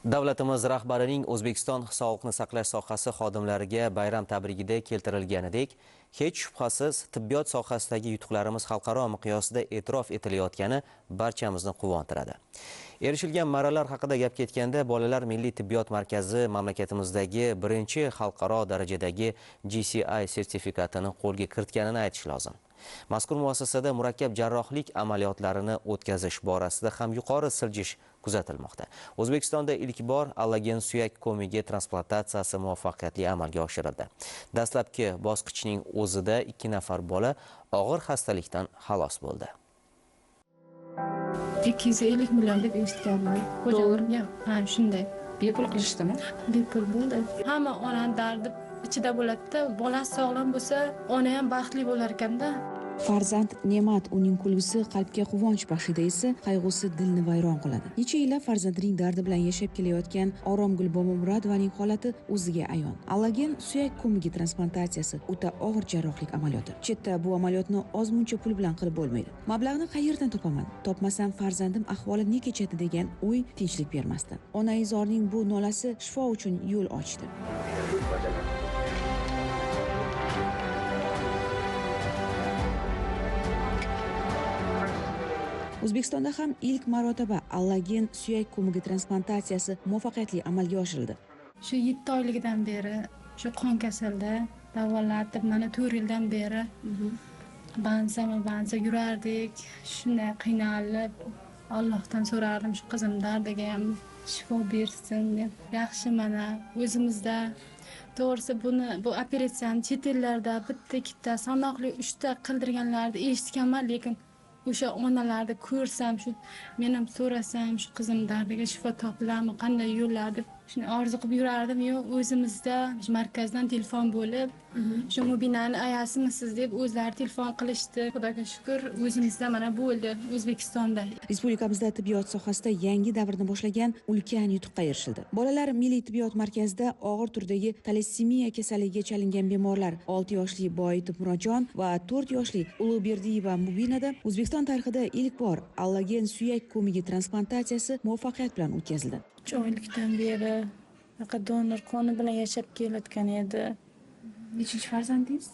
Davlatimiz rahbarining O'zbekiston sog'liqni saqlash sohasi xodimlariga bayram tabrigida keltirilganidek, hech shubhasiz tibbiyot sohasidagi yutuqlarimiz xalqaro miqyosda e'tirof etilayotgani barchamizni quvontiradi. Erishilgan marralar haqida gap ketganda, Bolalar milliy tibbiyot markazi mamlakatimizdagi birinchi xalqaro darajadagi GCI sertifikatini qo'lga kiritganini aytish lozim. Mazkur muassasada murakkab jarrohlik amaliyotlarini o'tkazish borasida ham yuqori siljish kuzatilmoqda. O'zbekistonda ilk bor allagen suyak ko'migi transplantatsiyasi muvaffaqiyatli amalga oshirildi. Dastlabki bosqichning o'zida 2 nafar bola og'ir xastalikdan xalos bo'ldi. 250 million deb eshitganman. Xo'jaligim ham shunday. Bepul qilishdimi? Bepul bo'ldi. Hamma onaning dardi ichida bo'ladi-da, bola sog'lom bo'lsa, ona ham baxtli bo'lar ekanda. Farzand ne'mat, uning kulgusi qalbga quvonch baxshida esa qayg'usi dilni vayron qiladi. Necha yillar farzandining dardi bilan yashab kelayotgan Oromgul Bobomurodovaning holati o'ziga ayon. Allagen suyak ko'migi transplantatsiyasi o'ta og'ir jarrohlik amaliyoti. Chetda bu amaliyotni ozmuncha pul bilan qilib bo'lmaydi. Mablag'ni qayerdan topaman? Topmasam farzandim ahvoli ne kechadi degan o'y tinchlik bermasdi. Onaizorning bu nolasi shifo uchun yo'l ochdi. O'zbekistonda ham ilk marotaba allagen suyak ko'migi transplantatsiyasi muvaffaqiyatli amalga oshirildi. Shu 7 oyligidan beri shu qon kasalda davolatib, mana 4 yildan beri bansa yurardik. Shunday qiynalib, Allohdan so'rardim, shu qizim dardiga ham shifo bersin deb. Yaxshi, mana o'zimizda to'g'risi bu operatsiyani chet ellarda bitta, ikkita, sanoqli 3 ta qildirganlarni eshitganman, lekin o'sha onalarni ko'rsam, shu men ham so'rasam, shu qizim dardiga shifo topiladimi, qanday yo'llar deb shuni orzu qilib yurardim. Yo'q, o'zimizda markazdan telefon bo'lib, shu Mubinani ayasimisiz deb o'zlari telefon qilishdi. Xudoga shukr, o'zimizda mana bo'ldi O'zbekistonda. Respublikamizda tibbiyot sohasida yangi davrni boshlagan ulkan yutuqqa erishildi. Bolalar milliy tibbiyot markazida og'ir turdagi talassemiya kasalligiga chalingan bemorlar 6 yoshli Boyitov Murodjon va 4 yoshli Ulug'berdiyeva Mubinada O'zbekiston tarixida ilk bor allagen suyak ko'migi transplantatsiyasi muvaffaqiyat bilan o'tkazildi. 3 oylikdan beri faqat donor qoni bilan yashab kelayotgan edi. Nechinchi farzandingiz?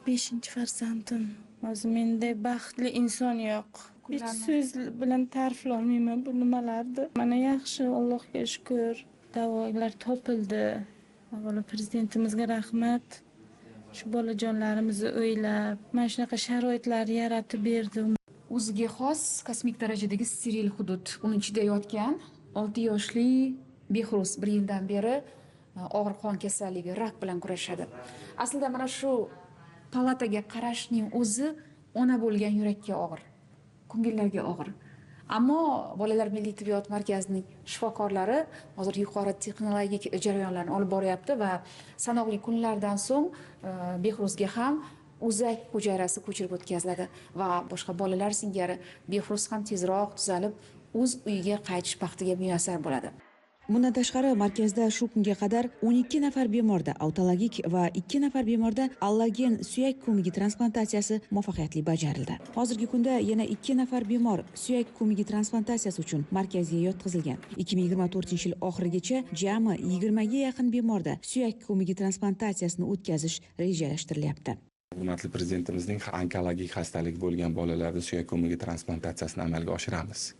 5-farzandim. O'zi menday baxtli inson yo'q. Hech so'z bilan ta'riflay olmayman bu nimalarni. Mana yaxshi, Allohga shukr, davolar topildi. Avvalo prezidentimizga rahmat. Shu bolajonlarimizni o'ylab, mana shunaqa sharoitlar yaratib berdi. O'ziga xos kosmik darajadagi steril hudud. Uning ichida yotgan 6 yoshli Behruz 1 yildan beri og'ir qon kasalligi, rak bilan kurashadi. Aslida mana shu palataga qarashning o'zi ona bo'lgan yurakka og'ir, ko'ngillarga og'ir. Ammo Bolalar milliy tibbiyot markazining shifokorlari hozir yuqori texnologik jarayonlarni olib boryapti va sanoqli kunlardan so'ng Behruzga ham o'zak hujayrasi ko'chirib o'tkaziladi va boshqa bolalar singari Behruz ham tezroq tuzalib o'z uyiga qaytish baxtiga muyassar bo'ladi. Bundan tashqari markazda shu kunga qadar 12 nafar bemorda autologik va 2 nafar bemorda allagen suyak ko'migi transplantatsiyasi muvaffaqiyatli bajarildi. Hozirgi kunda yana 2 nafar bemor suyak ko'migi transplantatsiyasi uchun markazga yotqizilgan. 2024-yil oxirigacha jami 20 ga yaqin bemorda suyak ko'migi transplantatsiyasini o'tkazish rejalashtirilyapti. Hurmatli prezidentimizning onkologik xastalik bo'lgan bolalarda suyak ko'migi transplantatsiyasini amalga oshiramiz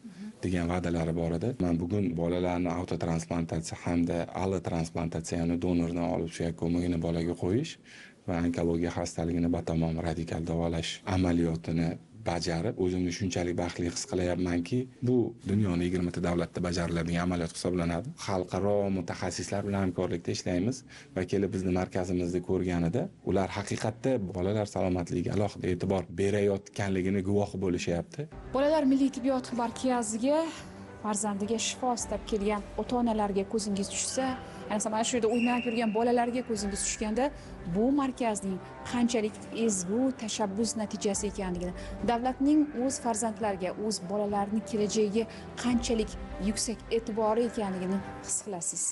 degan va'dalari bor edi. Men bugun bolalarni avtotransplantatsiya hamda allotransplantatsiyani donordan olib suyak ko'migini bolaga qo'yish va onkologiya xastaligini batamom radikal davolash amaliyotini bajarib, o'zimni shunchalik baxtli his qilyapmanki, bu dunyoning 20 ta davlatda bajariladigan amaliyot hisoblanadi. Xalqaro mutaxassislar bilan hamkorlikda ishlaymiz va kelib bizni markazimizda ko'rganida, ular haqiqatda bolalar salomatligiga alohida e'tibor berayotganligini guvohi bo'lishyapti. Bolalar milliy tibbiyot markaziga farzandiga shifo istab kelgan ota-onalarga ko'zingiz tushsa, ayniqsa mana shu yerda o'ynab yurgan bolalarga ko'zingiz tushganda, bu markazning qanchalik ezgu tashabbus natijasi ekanligini, davlatning o'z farzandlariga, o'z bolalarining kelajagiga qanchalik yuksak e'tibori ekanligini his qilasiz.